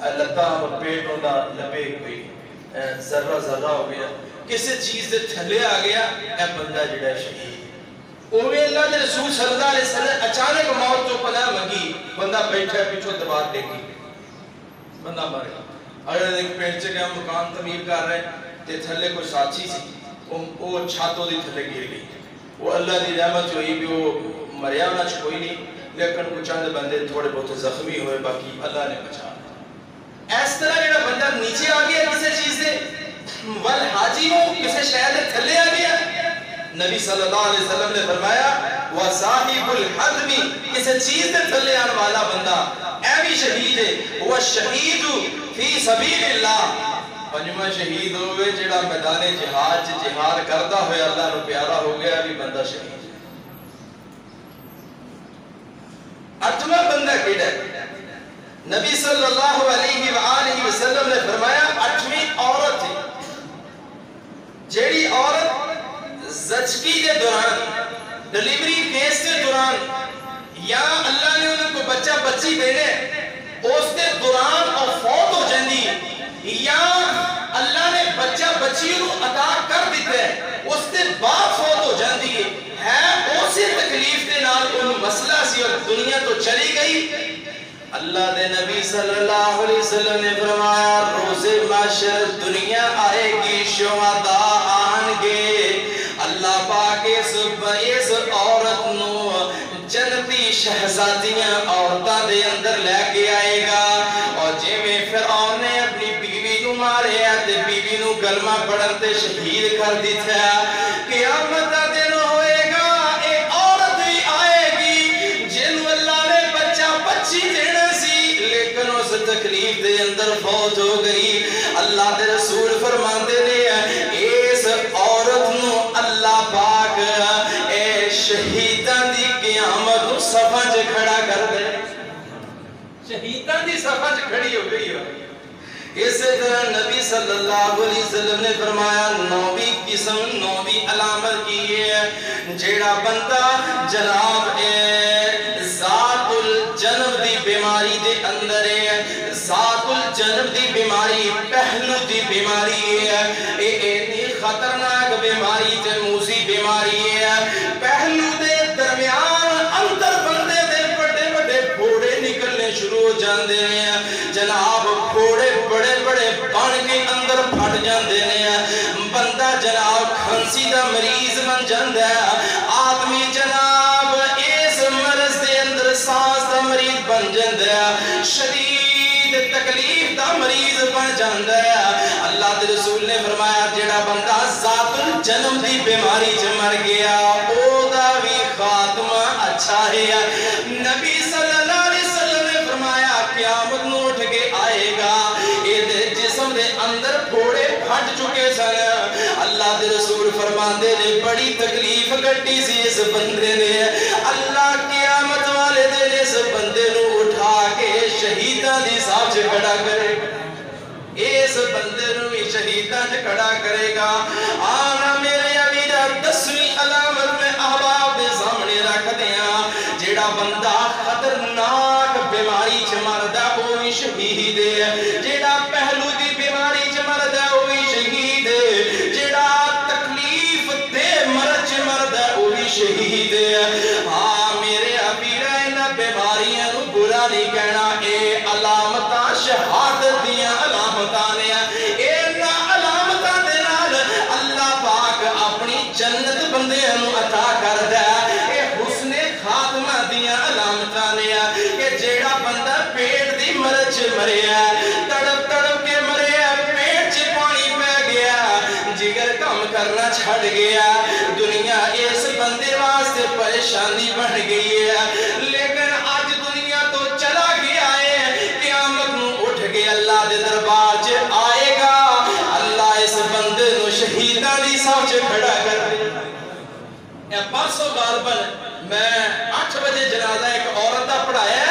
لتا پیٹ ہوتا لبے کوئی ذرہ ذرہ ہو گیا کسی چیز دے تھلے آ گیا اے بندہ جڑا ہے شہید اوے اللہ دے رسول صلی اللہ علیہ وسلم اچانک موت تو پناہ منگی بندہ بیٹھا پیچھو دبا دے گی بندہ مر گیا اگر ایک پیٹ سے گیا مکان تعمیر کر رہے تے تھلے کوئی ساتھی سی وہ چھاتوں دی تھلے گر گئی وہ اللہ دی رحمت ہوئی بھی وہ مریا ہونا کوئی نہیں لیکن کچھ چند بندے تھوڑے بہت زخمی ہوئے باقی اللہ نے بچا اس طرح جڑا بندہ نیچے آ گیا کسی چیز سے والحاجی ہو کسی شہر دے تھلے آ گیا نبی صلی اللہ علیہ وسلم نے فرمایا وَصَاحِبُ الْحَدْمِ کسی چیز دے تھلے آن والا بندہ اے بھی شہید ہے وَالشَّهِيدُ فِي سَبِيلِ اللَّهِ پنجمہ شہید ہوئے جڑا میدان جہاد کردہ ہوئے اللہ نو پیارا ہو گیا بھی بندہ شہید اٹھواں بندہ کیڑا ہے نبی صلی اللہ علیہ وآلہ وسلم نے فرمایا اٹھویں عورت ہے جیڑی عورت زچگی دے دوران ڈیلیوری کیس دے دوران یا اللہ نے انہوں کو بچہ بچی دینے اس دے دوران اور فوت ہو جاندی یا اللہ نے بچہ بچی انہوں عطا کر دیتے اس دے بعد فوت ہو جاندی ہے اسی تکلیف دے نال انہوں مسئلہ سی اور دنیا تو چلی گئی اللہ دے نبی صلی اللہ علیہ وسلم نے فرمایا روز محشر دنیا آئے گی شہداء آن گے اللہ پاک اس عورت نو جنتی شہزادیاں عورتاں دے اندر لے کے آئے گا اور جے میں فرعون نے اپنی بیوی نو مارے تے بیوی نو کلمہ پڑھن تے شہید کر دیتا قیامت دا دن ہوئے گا اے عورت بھی آئے گی جنو اللہ نے بچہ بچی دینا سی لیکن اس تکلیف دے اندر فوت ہو گئی اللہ دے رسول فرماندے نے اس عورت نو اللہ پاک اے شہیدان دی قیامت صفحہ چ کھڑا کر دے شہیدان دی صفحہ چ کھڑی ہو گئی اس طرح نبی صلی اللہ علیہ وسلم نے فرمایا نویں قسم نویں علامت کی ہے جیڑا بندہ جناب ذات الجنب دی بیماری دے اندر ہے ذات الجنب دی بیماری پہلو دی بیماری ہے اتنی خطرناک بیماری تے موذی بیماری ہے پہلو دے درمیان اندر بندے دے بڑے بڑے پھوڑے نکلنے شروع ہو جاندے ہیں جناب پھوڑے بڑے بڑے بن کے اندر پھٹ جاندے ہیں بندہ جناب کھانسی دا مریض بن جاندا ہے آدمی جناب اس مرض دے اندر سانس دا مریض بن جاندا ہے شدید تکلیف دا مریض بن جاندا ہے اللہ دے رسول نے فرمایا جڑا بندہ ذات الجنم دی بیماری چ مر گیا او دا بھی خاتمہ اچھا ہے نبی صلی اللہ علیہ وسلم نے فرمایا قیامت نو اٹھ کے آئے گا جسم دے اندر پھوڑے پھٹ چکے سن اللہ دے رسول فرماندے نے بڑی تکلیف کٹی سی اس بندے نے اللہ قیامت والے دن اس بندے نو اٹھا کے شہیداں دی صاحب سے کھڑا کرے گا اس بندے نو بھی شہیداں سے کھڑا کرے گا آنا میرے امیرہ 10ویں علامت میں احباب دے سامنے رکھ دیاں جیڑا بندہ خطرناک بیماری چ مردا وہ بھی شہید ہے جیڑا پہلو دی بیماری چ مردا وہ بھی شہید ہے جیڑا تکلیف دے مرض چ مردا وہ بھی شہید ہے ہاں میرے ابیرا انہاں بیماریاں نو برا نہیں کہنا اے علامتاں شہادت دیاں علامتاں نے انہاں علامتاں دے نال اللہ پاک اپنی جنت بندیاں نو عطا کردا ہے اے حسن خاتمہ دیاں علامتاں نے کہ جیڑا بندہ پیٹ دی مرض چ مریا تڑپ تڑپ کے مریا پیٹ چ پانی پہ گیا جگر کم کرنا چھڑ گیا دنیا اس بندے واسطے پریشانی بن گئی ہے لیکن آج دنیا تو چلا گیا ہے قیامت نو اٹھ کے اللہ دے دربار چ آئے گا اللہ اس بندے نو شہیداں دی صاحب چ کھڑا کر دے پرسوں غالباً میں 8 بجے جنازہ ایک عورت دا پڑھایا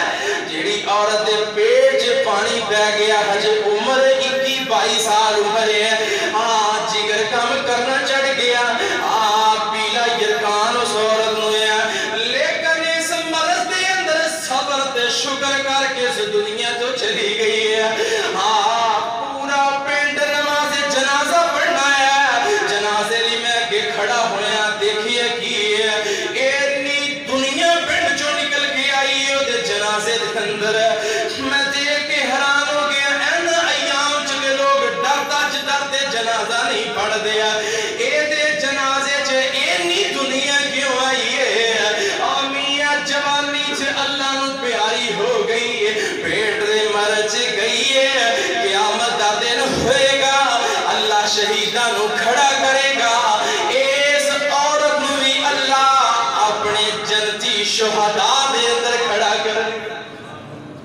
جیڑی عورت دے پیٹ چ پانی پہ گیا ہجے عمر 21-22 سال عمر ہے ہاں جگر کم کرنا چڑھ گیا ہاں پیلا یرکان اس عورت نو ہے لیکن اس مرض دے اندر صبر تے شکر کر کے اس دنیا تو چلی گئی ہے مرچ گئی ہے قیامت دا دن ہوئے گا اللہ شہیداں نو کھڑا کرے گا اس عورت نو بھی اللہ اپنے جنتی شہداء دے اندر کھڑا کرے گا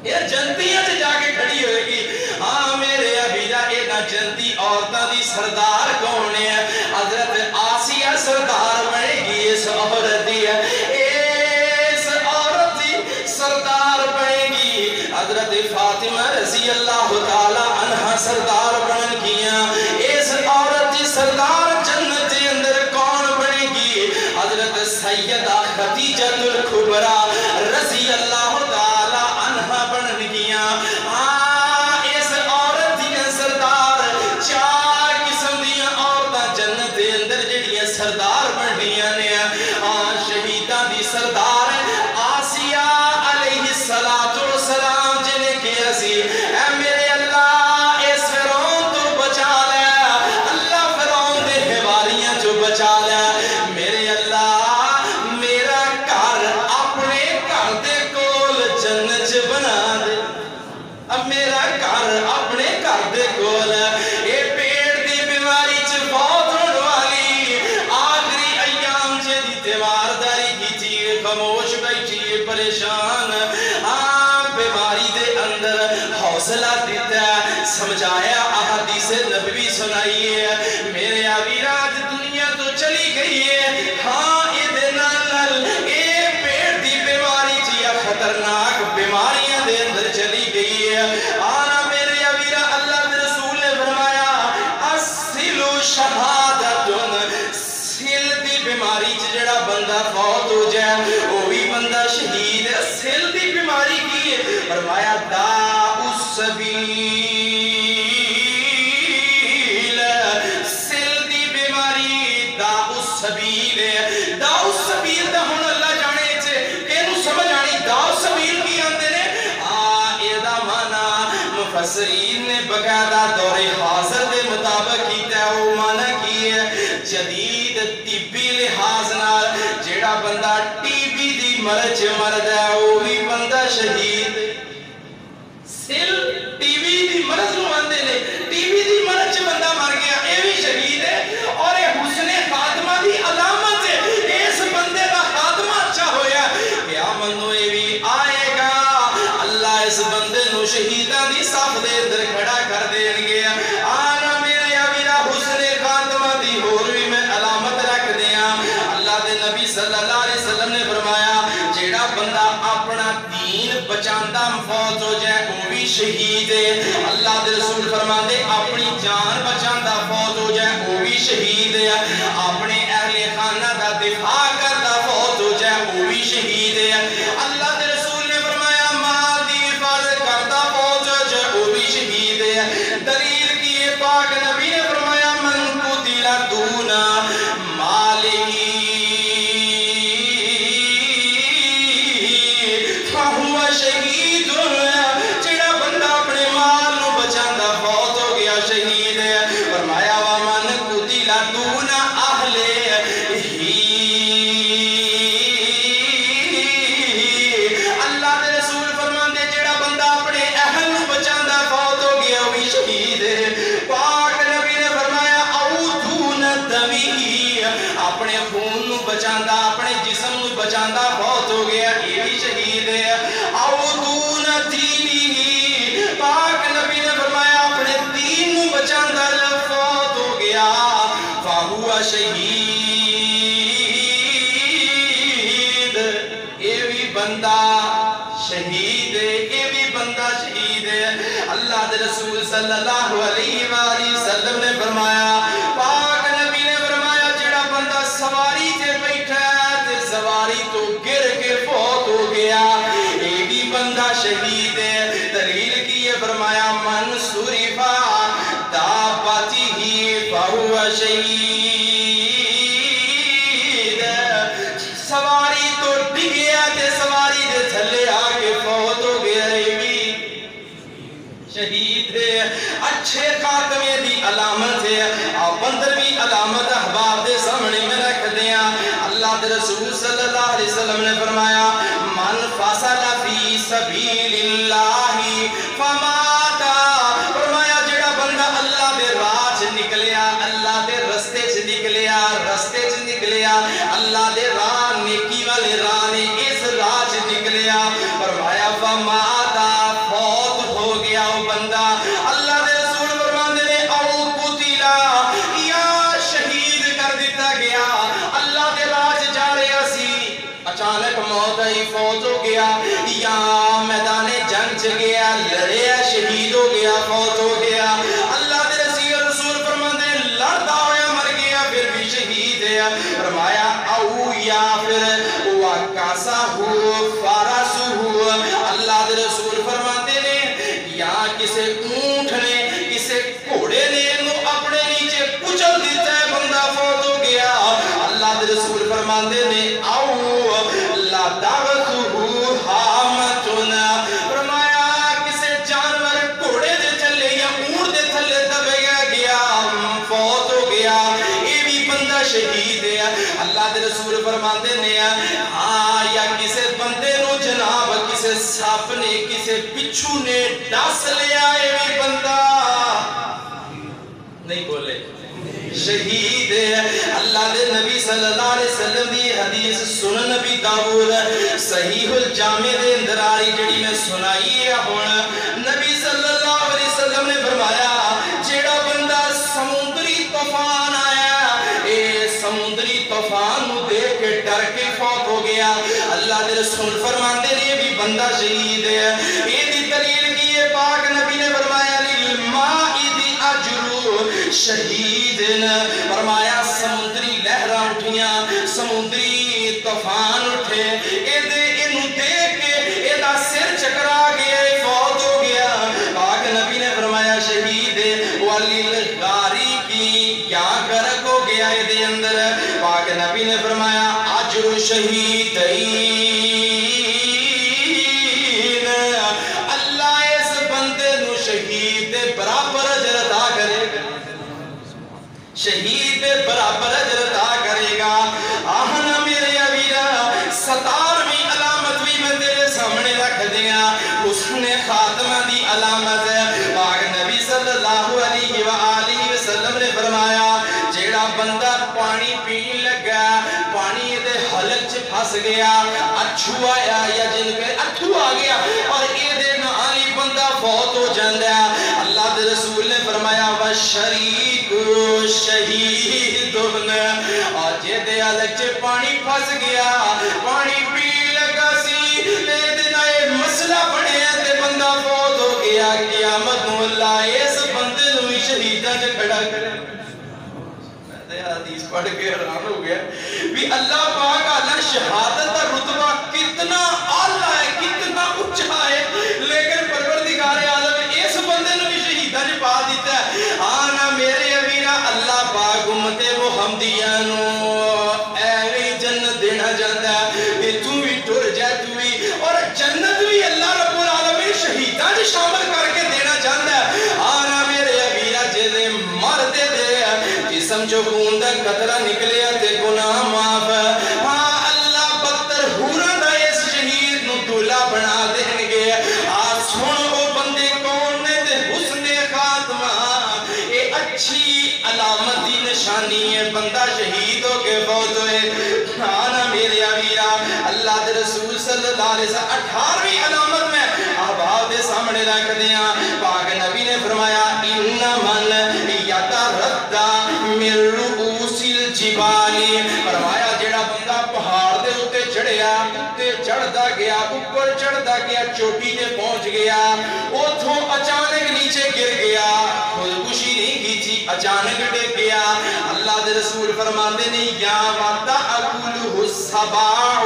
یہ جنتیاں سے جا کے کھڑی ہوئے گی ہاں میرے ابیجا اینا جنتی عورتاں دی سردار کون ہے حضرت آسیہ سردار بنے گی اس عورت دی اس عورت دی سردار بنے گی حضرت فاطمہ رضی اللہ تعالی عنہ سردار بن گیا اس عورت دی سردار جنت کے اندر کون بنے گی حضرت سیدہ خدیجہ الکبریٰ رضی اللہ تعالی عنہ بن گیا اس عورت دی سردار چار قسم دیا عورتاں جنت کے اندر جڑیاں سردار بن گیا نے شہیداں دی سردار آسیہ علیہ السلام جنہیں کیا سی اے میرے اللہ اس فرعون تو بچا لے اللہ فرعون دے حواریاں جو بچا لے میرے اللہ میرا گھر اپنے گھر دے کول جنت بنا دے اب میرا گھر اپنے گھر دے کول اے پیڑ دی بیماری چ بہت ہونے والی آخری ایام جدی تیوارداری کی تھی خاموش بیٹھی پریشان بیماری دے اندر حوصلہ دیتا ہے سمجھایا احادیث نبوی سنائی ہے میرے آویرات دنیا تو چلی گئی ہے ہاں ادھے نال اے پیڑ دی بیماری جیا خطرناک بیماریاں دے اندر چلی گئی ہے آنا میرے آویرہ اللہ دے رسول نے فرمایا اسلو شہادتن سل دی بیماری جڑا بندہ فوت ہو جائے وہی بندہ شہید ہے سل دی بیماری کی ہے فرمایا داء السبیل سل دی بیماری داء السبیل ہے داء السبیل دا ہون اللہ جانے چھے کہ انہوں سمجھ آنی داء السبیل کی آندے نے ایدہ مانا مفسرین نے بقیدہ دور حاضر دے مطابق کیتا ہے وہ مانا کی ہے جدید طبی لحاظ نال جیڑا بندہ ٹی بی دی مرچ مرد ہے وہی بندہ شہید سل ٹی بی دی مرض نو آندے نے ٹی بی دی مرچ بندہ مر گیا اے بھی شہید ہے اور اے حسن خاتمہ دی علامت ہے اس بندے دا خاتمہ اچھا ہویا قیامت نو اے بھی آئے گا اللہ اس بندے نو شہیداں دی صف دے اندر کھڑا کر دین گیا آنا میرے ابیرا حسن خاتمہ دی اور بھی میں علامت رکھ دیا اللہ دے نبی صلی اللہ علیہ وسلم نے فرمایا جیڑا بندہ اپنا دین بچاندہ فوت ہو جائے وہ بھی شہید ہے اللہ دے رسول فرماندے اپنی جان بچاندہ فوت ہو جائے وہ بھی شہید ہے اپنے اہل خانہ دا دفاع کردہ فوت ہو جائے وہ بھی شہید ہے اللہ دے رسول نے فرمایا مال دی حفاظت کردہ فوت ہو جائے وہ بھی شہید ہے دلیل کی یہ پاک نبی نے فرمایا من قتل دون مالہ فہو شہید جڑا بندہ اپنے مال نو بچاندہ فوت ہو گیا شہید ہے فرمایا ومن قتل دون اہل ہی اللہ دے رسول فرماندے جڑا بندہ اپنے اہل نو بچاندہ فوت ہو گیا وہی شہید ہے پاک نبی نے فرمایا او دون دمی اپنے خون نو بچاندہ اپنے جسم نو بچاندہ فوت ہو گیا یہ بھی شہید ہے او دون دینی پاک نبی نے فرمایا اپنے دین نو بچاندہ فوت ہو گیا فہو شہید یہ بھی بندہ شہید ہے یہ بھی بندہ شہید ہے اللہ دے رسول صلی اللہ علیہ وآلہ وسلم نے فرمایا پاک نبی نے فرمایا جڑا بندہ سواری تے بیٹھا ہے تے سواری تو گر کے فوت ہو گیا یہ بھی بندہ شہید ہے دلیل کی یہ فرمایا من صرفا دابتہ فہو شہید سواری تو ڈگیا تے سواری دے تھلے آگے فوت ہو گیا یہ بھی شہید ہے اچھے خاتمے دی علامت ہے اور 15ویں علامت احباب دے سامنے میں رکھ دیا اللہ دے رسول صلی اللہ علیہ وسلم نے فرمایا من فصل فی سبیل اللہ فما بندہ اللہ دے رسول فرماندے نے او قتلا یا شہید کر دیتا گیا اللہ دے راج جا رہا سی اچانک موت آئی فوت ہو گیا یا میدان جنگ چ گیا لڑیا شہید ہو گیا فوت ہو گیا اللہ دے رسول فرماندے نے لڑتا ہویا مر گیا پھر بھی شہید ہے فرمایا او یا پھر وکاسا ہو فارسو ہو اللہ دے رسول فرماتے نے یا کسے اونٹ نے کسے گھوڑے نے انہوں اپنے نیچے کچل دیتا ہے بندہ فوت ہو گیا اللہ دے رسول فرماتے نے او لا دعوتو حامتنا فرمایا کسے جانور گھوڑے دے چلے یا اونٹ دے تھلے دبیا گیا فوت ہو گیا یہ بھی بندہ شہید ہے اللہ دے رسول فرماتے نے ہاں یا کسے بندے نو جناب کسے ساپ نے کسے پچھو نے ڈس لیا یہ بھی بندہ نہیں بولے شہید ہے اللہ دے نبی صلی اللہ علیہ وسلم دی حدیث سنن نبی داؤد صحیح الجامع دے اندر آئی جڑی میں سنائی ہے ہن نبی صلی اللہ علیہ وسلم نے فرمایا جیڑا بندہ سمندری طوفان آیا اے سمندری طوفان نو دیکھ کے ڈر کے فوت ہو گیا اللہ دے رسول فرماندے نے یہ بھی بندہ شہید ہے یہ دی دلیل کی ہے پاک نبی نے فرمایا للمائد اجر شہید فرمایا سمندری لہراں اٹھیاں سمندری طوفان اٹھے انہوں دیکھ کے ایدہ سر چکرا گیا فوت ہو گیا پاک نبی نے فرمایا شہید وَلِلْغَارِ کی یا گرک ہو گیا ایدے اندر پاک نبی نے فرمایا اجر شہیدین اللہ اس بندے نو شہید برابر اجر عطا کرے گا شہید برابر اجر عطا کرے گا آہنا میرے ابیرہ 17ویں علامت بھی میں تیرے سامنے رکھ دیا حسن خاتمہ دی علامت ہے پاک نبی صلی اللہ علیہ وآلہ وسلم نے فرمایا جیڑا بندہ پانی پین لگا پانی دے حلق چ پھس گیا اچھو آیا یا جن کے اٹھو آ گیا اور اے دے نالی بندہ فوت ہو جاندہ اللہ دے رسول نے فرمایا وَشَرِيكُ شہیدن اور جے دے حلق چ پانی پھس گیا پانی پی لگا سی لے دنائے مسئلہ بڑھے تے بندہ فوت ہو گیا قیامت نو اللہ اس بندے نو شہیدہ جے کھڑا کرے حدیث پڑھ کے حیران ہو گیا بھی اللہ پاک اللہ شہادت کا رتبہ کتنا اعلیٰ ہے کتنا اونچا ہے لیکن پروردگار عالم اس بندے نے بھی شہیدہ نے پا دیتا ہے آنا میرے ابیرہ اللہ پاک امت محمدیہ نو اے جنت دینا جاتا ہے کہ تو بھی ٹر جائے تو بھی اور جنت بھی اللہ رب العالمین شہیدہ نے شامل کر کے دینا جاتا ہے آنا میرے ابیرہ جیدے مرد دے جسم جو خون دا قطرہ نکلے تے گناہ معاف ہاں اللہ بدتر حورا دا اس شہید نو دولا بنا دیں گے آج سن او بندے کون نے تے حسن خاتمہ اے اچھی علامت دی نشانی ہے بندہ شہید ہو کے فوت ہوئے آنا میرے آویرہ اللہ دے رسول صلی اللہ علیہ وسلم 18ویں علامت میں احباب دے سامنے رکھ دیا پاک نبی نے فرمایا انمن یتردہ من رؤوس الجبال فرمایا جیڑا بندہ پہاڑ دے اتے چڑھیا اتے چڑھدا گیا اوپر چڑھدا گیا چوٹی دے پہنچ گیا اوتھوں اچانک نیچے گر گیا خودکشی نہیں کی تھی اچانک ڈگ گیا اللہ دے رسول فرماندے نے یا وعدہ اکولہ السباع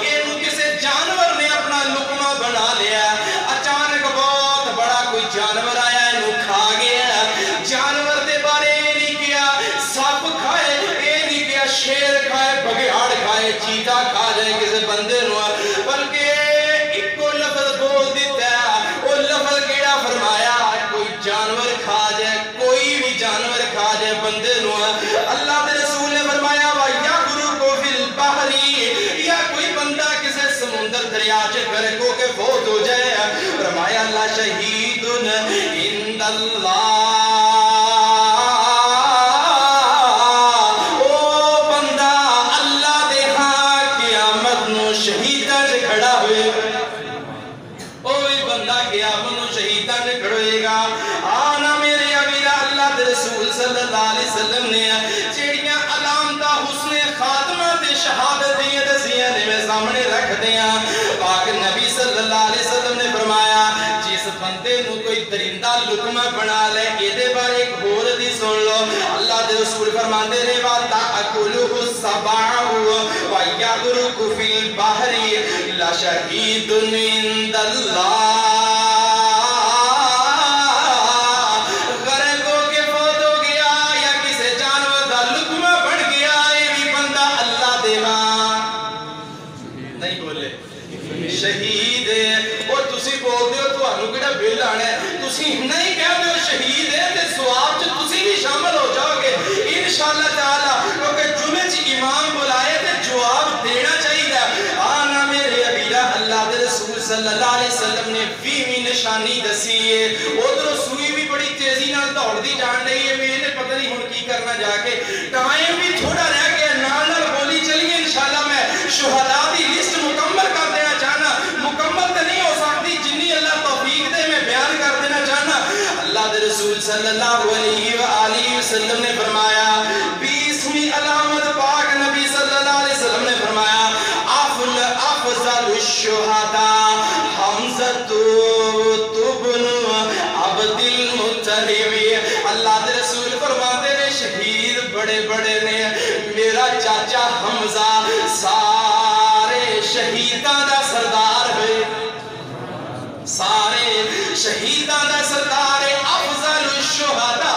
اینو کسے جانور نے اپنا لقمہ بنا لیا اچانک بہت بڑا کوئی جانور آیا اینو کھا گیا جانور دے بارے ساپ کھائے اے نہیں کیا شیر کھائے بگیاڑ کھائے چیتا کھا جائے کسے بندے نوار بلکہ ایک کو لفظ بول دیتا ہے وہ لفظ کیڑا فرمایا کوئی جانور کھا جائے کوئی بھی جانور کھا جائے بندے نوار اللہ دے رسول نے فرمایا وَيَا گُرُكُ فِي الْبَحْرِ یا کوئی بندہ کسے سمندر دریا چے کرے کو کہ فوت ہو جائے فرمایا اللہ شہیدن عند اللہ شہیدہ نے کھڑا ہوئے اوہ بندہ گیا منو شہیدہ نے کھڑوئے सल्लल्लाहु अलैहि वसल्लम ने जेड़ियां अलामतां हुस्ने खातमा ते शहादत दियां दसियां ने मैं सामने रख दियां। पाक नबी सल्लल्लाहु अलैहि वसल्लम ने फरमाया जिस बंदे नू कोई दरिंदा लुकमा बना ले इहदे बारे एक होर दी सुन लो। अल्लाह दे रसूल फरमांदे ने वा ताकुलुहु सबाउ व यगरुकु फिल बहरी ला शहीदुन इंदल्लाह। शहीद है और तुसी बोलते हो तुहानू किहड़ा बिल आना है, तुसी नहीं कहते हो शहीद है ते सवाब च तुसी भी शामिल हो जाओगे इंशाअल्लाह ताला, क्योंकि जुमे च इमाम बुलाए ते जवाब देना चाहिए। आना मेरे अबीरा अल्लाह दे रसूल सल्लल्लाहु अलैहि वसल्लम ने 20वीं निशानी दसी है। उधरों सुई भी बड़ी तेजी नाल दौड़दी जान रही है, मैंने पता नहीं हुण की करना जाके, टाइम भी थोड़ा रह गया, नाल नाल बोली चलिए इंशाअल्लाह। मैं शुहदा दी लिस्ट मुकम्मल कर देना चाहना, मुकम्मल तो नहीं हो सकती जिन्नी अल्लाह तौफीक दे मैं बयान कर देना चाहना। अल्लाह दे रसूल सल्लल्लाहु अलैहि वसल्लम ने फरमाया 20वीं अलामत पाक नबी सल्लल्लाहु अलैहि वसल्लम ने फरमाया अफज़लुश शुहदा हमज़तु तुब्नु अब्दुल मुत्तलिब। अल्लाह दे रसूल फरमाते ने शहीद बड़े बड़े ने, मेरा चाचा हमजा सारे शहीदां दा सरदार है, सारे शहीदां दा सरदार है। अफज़लुश शुहदा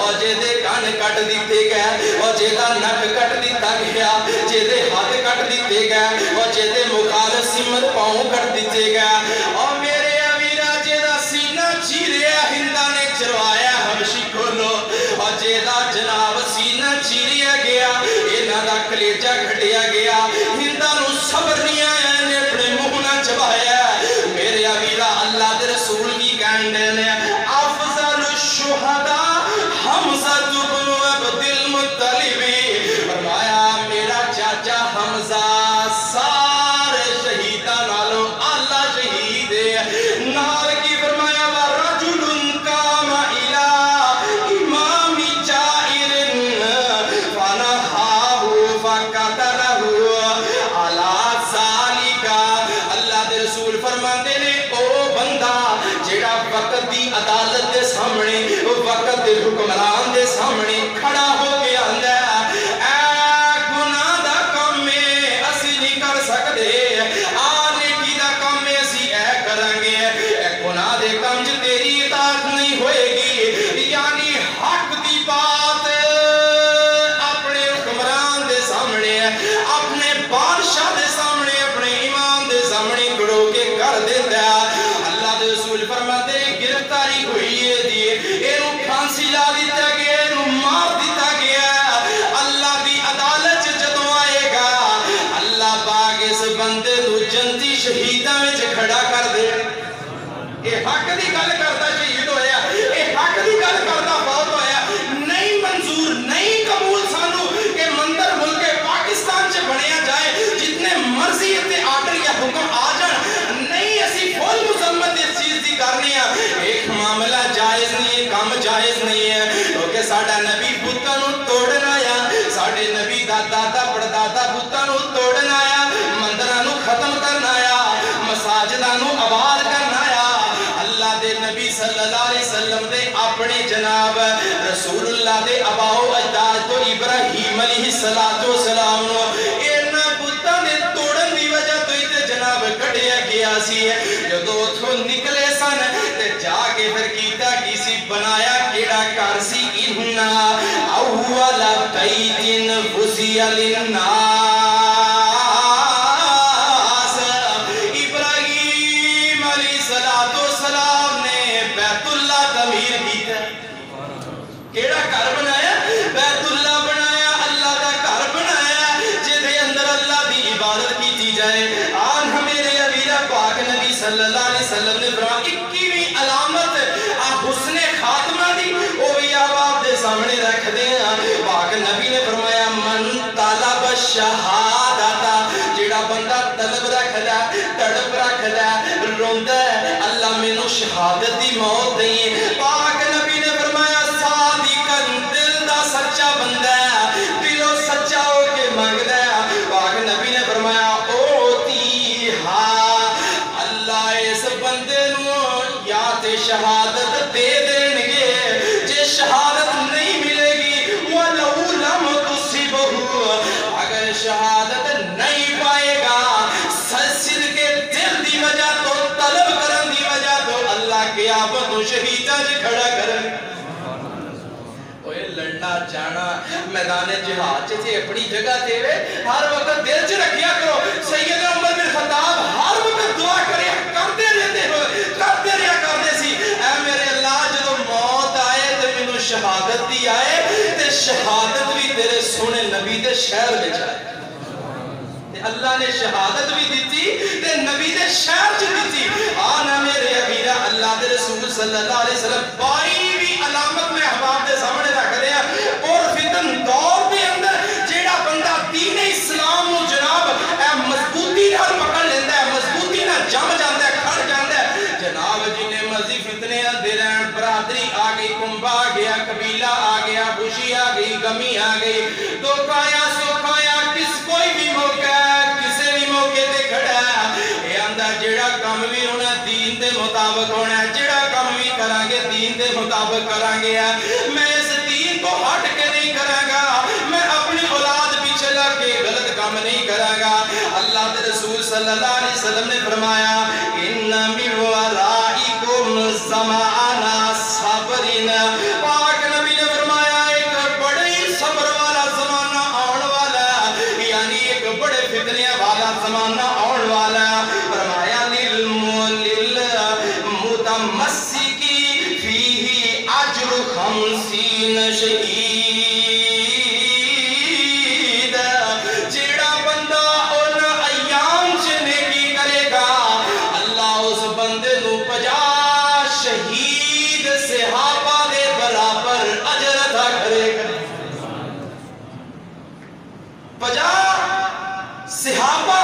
और जेदे कान कट दिते गए और जेदा नक कट दिता गया, जेदे हाथ कट दिते गए और जेदे मुखालिफ सिमत पांव कट दिते गए, और मेरे अमीरा जेदा सीना चीरिया हिंदा ने चरवाया हबशी खोलो, और जेदा जनाब सीना चीरिया गया इन्हां दा कलेजा कटिया गया, हिंदा नु सबर नहीं आया ने अपने मुंह ना चबाया। मेरे अमीरा अल्लाह दे रसूल की कहंदे ने अफज़लुश शुहदा हमज़ा इब्न अब्दुल मुत्तलिब। फरमाया मेरा चाचा हमजा सारे शहीदां नालों आला शहीद है। नाल की फरमाया वा रजुलुन कामा इला इमामी जाइरिन फनहाहु फकतलहु अला ज़ालिका। अल्लाह दे रसूल फरमाते ने ओ बंदा जेड़ा वक्त दी अदालत दे सामने, वक्त दे हुक्मरान दे सामने खड़ा हो के आंदा ऐ गुनाह दा काम है असी नहीं कर सकते, आ नेकी दा काम है असी ऐ करांगे, ऐ गुनाह दे काम च तेरी इताअत नहीं होएगी। यानी हक दी बात अपने हुक्मरान दे सामने, अपने बादशाह दे सामने, अपने इमाम दे सामने खड़ो के कर देंदा। अल्लाह दे रसूल फरमाते गिरफ्तारी हुई है दी, एनु फांसी ला दिता गया, एनु मार दिता गया। अल्लाह दी अदालत जदों आएगा अल्लाह पाक इस बंदे नू जन्नती शहीदां विच खड़ा कर दे। ये हक दी गल करदा शहीद होया, ये हक दी गल करदा फौत होया। नहीं मंजूर, नहीं कबूल सानू कि मंदिर मुल्क पाकिस्तान च बनया जाए, जितने मर्जी इत्ते आर्डर या हुक्म आ जान, नहीं असी फुल मुसम्मत इस चीज दी करनी है। एक मामला जायज नहीं है, काम जायज नहीं है, क्योंकि साडा नबी बुतां नू तोड़न आया, साडे नबी दा दादा परदादा बुतां नू तोड़न आया, मंदिरां नू खत्म करन आया, मसाजिदां नू आबाद करन आया। अल्लाह दे नबी सल्लल्लाहु अलैहि वसल्लम दे अपने जनाब रसूलुल्लाह दे अबाओ अजदाद तो इब्राहीम अलैहिस्सलातु वस्सलाम नु इन्हां बुतां दे तोड़न दी वजह तो इते जनाब कढ़िया गया सी। जदों उथों निकले सन ते जाके फिर कीता की सी, बनाया केड़ा घर सी, इन्ना अव्वल बैतिन बुज़िया लिन्नास। इब्राहीम अलैहिस्सलातु वस्सलाम ने बैतुल्लाह तमीर कीता, केड़ा घर बनाया, बैतुल्लाह बनाया, अल्लाह दा घर बनाया जिहदे अंदर अल्लाह दी इबादत कीती जाए। आन मेरे अमीरा पाक नबी सल्लल्लाहु अलैहि वसल्लम ने फरमाया 21वीं अलामत आ हुस्ने खातमा दी, ओ भी आप दे सामने रख दे। पाक नबी ने फरमाया मन तलब शहादता, जेड़ा बंदा तलब रखदा, तड़प रखदा, रोंदा अल्लाह मैनू शहादत दी मौत दे। पाक नबी ने फरमाया सादिकन दिल सहाबा तो शहीदा च खड़ा कर लड़ना जाना मैदान जिहाद च अपनी जगह ते हर वक्त दिल च रखिया करो। सैयद उमर बिन खत्ताब हर वक्त दुआ करते रहते हो करते रहा करते सी ऐ मेरे अल्लाह जदों मौत आए ते मैनू शहादत दी आए ते शहादत भी तेरे सोने नबी दे शहर विच आए। अल्लाह ने शहादत भी दी ते नबी दे शहर च दी। आना मेरे अबीरा अल्लाह दे रसूल सल्लल्लाहु अलैहि वसल्लम 22 अलामत में अहबाब दे सामने रख दे और फितन दौर दे अंदर जेड़ा बंदा दीन इस्लाम नु जनाब ए मजबूती नाल पकड़ लेंदा है मजबूती नाल जम जांदा है खड़ जांदा है जनाब जिन्ने मर्जी फितने आंदे रहन बरादरी आ गई कुंबा आ गया कबीला आ गया खुशी आ गई गमी आ गई दुख आया सुख आया किस कोई भी मौका किसी भी मौके ते खड़ा ये आंदा जेड़ा काम भी होना दीन दे मुताबिक होना जेड़ा काम भी करांगे दीन दे मुताबिक करांगे मैं इस दीन को हट के नहीं करांगा मैं अपनी औलाद पीछे लग के गलत काम नहीं करांगा। अल्लाह के रसूल सल्लल्लाहु अलैहि वसल्लम ने फरमाया इन्ना मिन वराइकुम ज़माना सबरिन पाक नबी ने फरमाया एक बड़े ही सब्र वाला ज़माना आने वाला यानी एक बड़े फितने वाला ज़माना आने वाला। फरमाया लिल मुतमस्सिकी फीही अज्रु 50 शहीद जेड़ा बंदा उन अय्याम च नेकी करेगा अल्लाह उस बंदे नू 50 शहीद सहाबा दे बराबर अजर अता करेगा। 50 सहाबा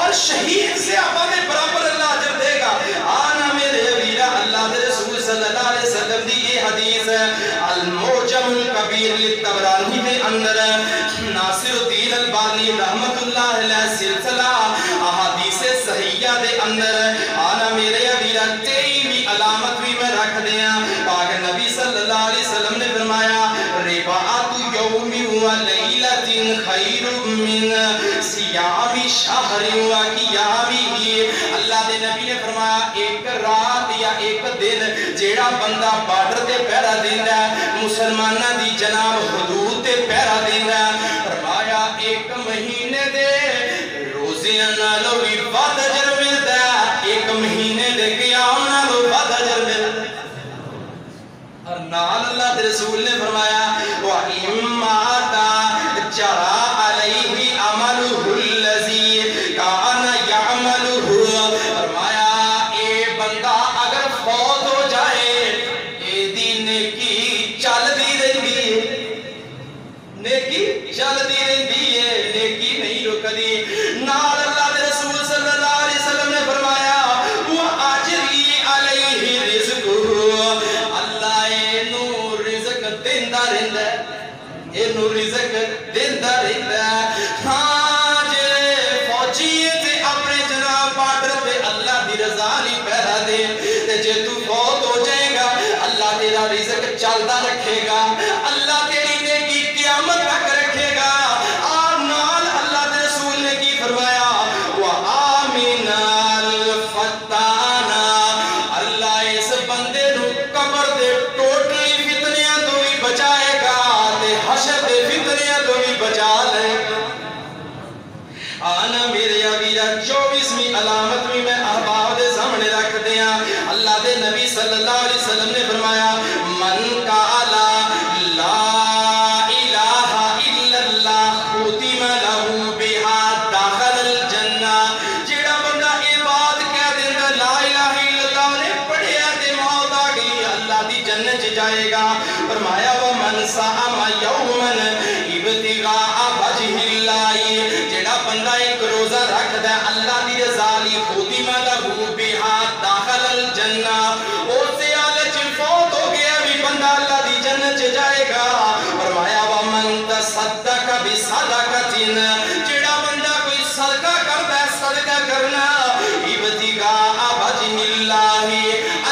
और शहीद सहाबा दे बराबर अल्लाह अजर देगा। आना मेरे वीरा अल्लाह दे रसूल सल्लल्लाहु अलैहि वसल्लम दी ये हदीस अल मुजम कबीर लितबरानी दे अंदर नासिरुद्दीन अलबानी रहमतुल्लाह अलैहि सिलसिला अहादीस सहीहा दे अंदर आना मेरे वीरा 23वीं अलामत भी मैं रख दिया। पाक नबी सल्लल्लाहु अलैहि वसल्लम ने फरमाया रिबाअतु यौमी व लैलतिन खैरुम मिन सियामी शहरि व क़ियामिही। अल्लाह दे नबी ने फरमाया एक रात या एक दिन जेड़ा बंदा बॉर्डर ते पहरा देंदा मुसलमानां दी जनाब हदूद ते पहरा देंदा फरमाया एक महीने दे रोज़ियां नालों भी वध अजर मिलदा एक महीने दे क़याम नालों वध अजर मिलदा। और नाल अल्लाह दे रसूल ने फरमाया व इम्माता जरा अलैहि अमलुहु लज़ी काना यअमलुहु। फरमाया ए बंदा अगर फौत हो जाए एदी नेकी चलदी रहंदी है नेकी चलदी रहंदी है नेकी नहीं रुकदी। नाल अल्लाह दे रसूल सल्लल्लाहु अलैहि वसल्लम ने फरमाया व अजरी अलैहि रिज़्कुहु अल्लाह एनू रिज़्क देंदा रहंदा एनू रिज़्क देंदा रहंदा। हां जे फौजी ते अपने जनाब बॉर्डर पे अल्लाह दी रज़ा लई पहरा दे ते जे तू फौत हो जाएगा अल्लाह तेरा रिज़्क चलदा रखेगा अल्लाह तेरी नेकी क़यामत तक रखेगा। और नाल अल्लाह दे रसूल ने की फरमाया व आमिनल फताना अल्लाह इस बंदे नू कब्र दे टोटली फितनियां तो भी बचाएगा ते हशर दे फितनियां तो भी बचा लेगा। आना मेरे वीरा 24वीं अलामत भी मैं अहबाब दे सामने रख दिया। अल्लाह दे नबी सल्लल्लाहु अलैहि वसल्लम ने फरमाया मन काला ला इलाहा इल्लल्लाह खुतिमा लहू बिहा दाखिल जन्ना। जेड़ा बंदा ये बात कह देंदा ला इलाहा इल्लल्लाह ने पढ़िया ते मौत आ गई अल्लाह दी जन्नत च जाएगा। फरमाया व मन सामा यौमन इब्तिगा वजहिल्लाह जेड़ा बंदा एक रोजा रखदा अल्लाह दी रज़ा लई खुतिमा लहू बिहा दाखिल जन्ना उस हालत च फौत हो गया भी बंदा अल्लाह दी जन्नत च जाएगा। फरमाया व मन तसद्दक बिसदकतिन जेड़ा बंदा कोई सदका करदा है सदका करना इब्तिगा वजहिल्लाह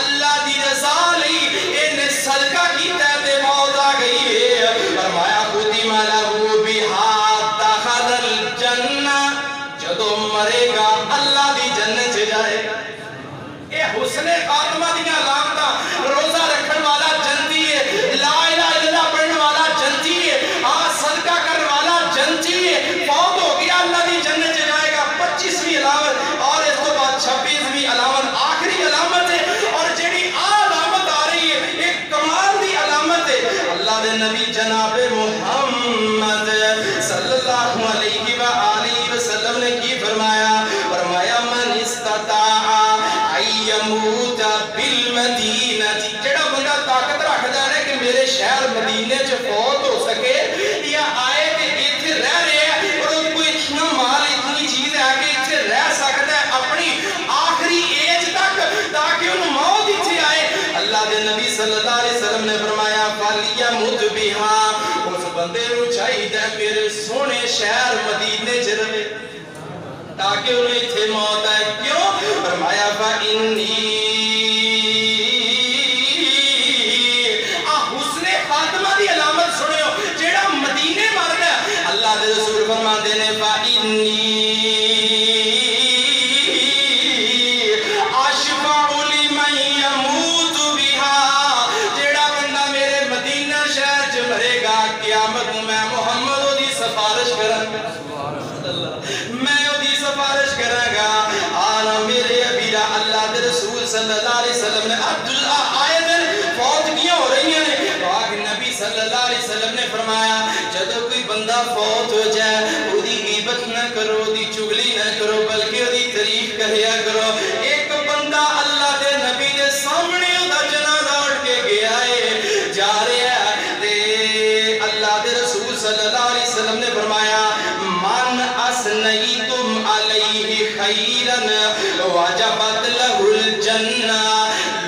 अल्लाह दी रज़ा लई इन्हें सदका कीता ते मौत आ गई है। फरमाया खुतिमा लहू बिहा दाखिल जन्ना जदों मरेगा अल्लाह दी जन्नत नबी जनाब मुहम्मद सल्लल्लाहु अलैहि व आलिहि वसल्लम ने की फरमाया, फरमाया मन इस्तताअ अय्यमूत बिल मदीनती, जेड़ा बंदा ताकत रखदा है कि मेरे शहर मदीने च फौत हो सके या आए ते इत्थे रह रहे और कोई इतना माल इतनी चीज है कि इत्थे रह सकता है अपनी आखिरी एज तक, ताकि उन्हें मौत इत्थे आए। अल्लाह दे नबी सल्लल्लाहु अलैहि वसल्लम ने फरमाया फलियमुत बिहा, उस बंदे नूं चाहिदा मेरे सोहने शहर मदीने च रहे ताकि उन्हें इत्थे मौत आए। क्यों? फरमाया फा इन्नी हुस्ने खातिमा दी अलामत सुनियो, जेड़ा मदीने मरदा अल्लाह दे रसूल फरमाते ने फा इन्नी सल्लल्लाहु अलैहि वसल्लम ने अब्दुल्ला आयतन फौत किया हो रही हैं, पाक नबी सल्लल्लाहु अलैहि वसल्लम ने फरमाया जब कोई बंदा फौत हो जाए ओदी गीबत न करो, ओदी चुगली न करो, बल्कि ओदी तारीफ करिया करो। एक बंदा अल्लाह दे नबी दे सामने ओदा जनाजा उठ के गया है जा रहा है ते अल्लाह दे रसूल सल्लल्लाहु अलैहि वसल्लम ने फरमाया मन असनईतुम अलैहि खैरन वजबत लहुल जन्ना।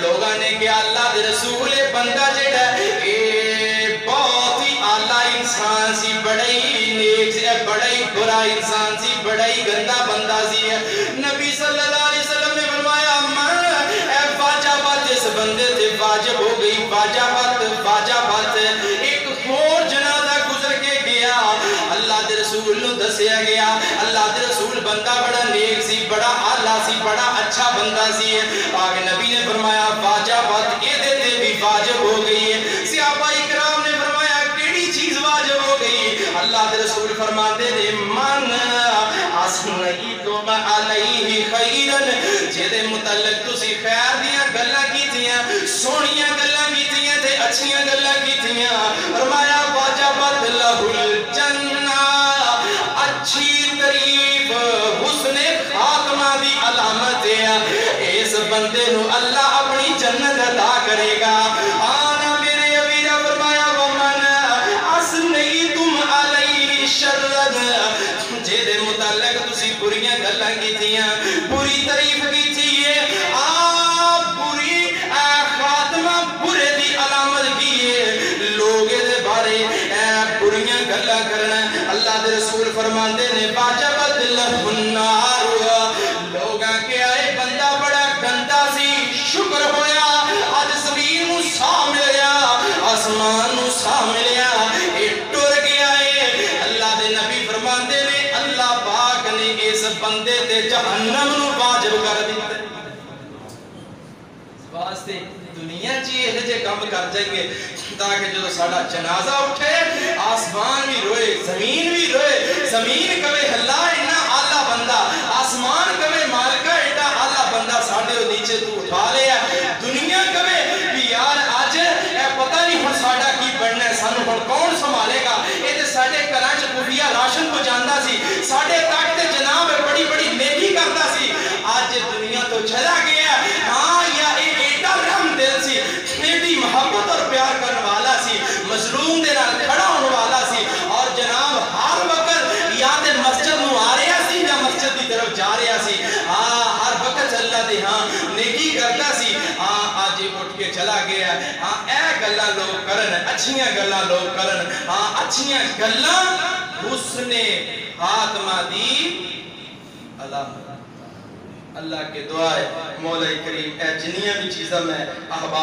लोगों ने कहा अल्लाह दे रसूल बंदा जेड़ा ए बहुत ही आला इंसान सी, बड़ा ही नेक सी, बड़ा ही बुरा इंसान सी, बड़ा ही गंदा बंदा सी। नबी सल्लल्लाहु अलैहि वसल्लम ने फरमाया मन ए वाजबत, इस बंदे ते वाजिब हो गई वाजबत वाजबत। एक और जनाजा गुजर के गया, अल्लाह दे रसूल नु दसया गया अल्लाह दे रसूल बंदा बड़ा नेक सी, बड़ा आला सी, बड़ा अच्छा बंदा सी। आगे नबी ने फरमाया वाजबत एदे ते भी वाजिब हो गई है। सहाबा इकराम ने फरमाया केड़ी चीज वाजिब हो गई? अल्लाह दे रसूल फरमाते ने मन असनईतुम अलैहि खैरन, जेदे मुतल्लिक तुसी खैर दियां गल्लां कीतियां, सोहणियां गल्लां कीतियां ते अच्छियां गल्लां कीतियां, फरमाया वाजबत लहुल जन्ना, अच्छी तारीफ हुस्ने खातिमा दी अलामत है। इस बंदे नू अल्लाह अपनी जन्नत अता करेगा। आना मेरे अमीरा फरमाया वमन असनईतुम अलैहि शर्रन, जेदे मुतल्लिक तुसी बुरियां गल्लां कीतियां, बुरी तारीफ कीती है, बुरी खातिमा बुरे दी अलामत की है, लोग दे बारे बुरियां गल्लां करना। अल्लाह दे रसूल फरमाते ने वाजबत लहुन्नार, लोगां के आए बंदा बड़ा गंदा सी, शुक्र होया अज ज़मीन नू साह मिलिया, आसमान नू साह मिलिया, ए टुर गया है। अल्लाह दे नबी फरमाते ने अल्लाह पाक ने इस बंदे ते जहन्नम नू वाजिब कर दिता। वास्ते दुनिया च ये जे काम कर जाएंगे ताकि जो साडा जनाजा उठे आसमान भी रोए, जमीन भी रोए, जमीन कवे अल्लाह इन्ना आला बंदा, आसमान कवे मालिका एडा आला बंदा साडे नीचे तू उठा लिया, दुनिया कवे भी यार अज ए पता नहीं हुण साडा की बनना है, सानू हुण कौन संभालेगा, ये ते साडे घरां च मुहैया राशन पहुंचांदा सी, साडे तक ते जनाब बड़ी बड़ी नेकी करदा सी, आज दुनिया तो चला गया। हां या एडा रहम दिल सी, एडी मोहब्बत और प्यार करने वाला सी, मजलूम दे नाल खड़ा होने वाला सी, और जनाब हर वक्त या ते मस्जिद नू आ रहा सी या मस्जिद की तरफ जा रहा सी। हां हर वक्त अल्लाह दे हां नेकी करता सी। हां आज उठ के चला गया। हां ए गल्लां लोग करन, अच्छियां गल्लां लोग करन, हां अच्छियां गल्लां हुस्ने खातिमा दी अलामत। अल्लाह के दुआ है मौला करीम ए जिन्नियां भी चीज़ां मैं अहबाब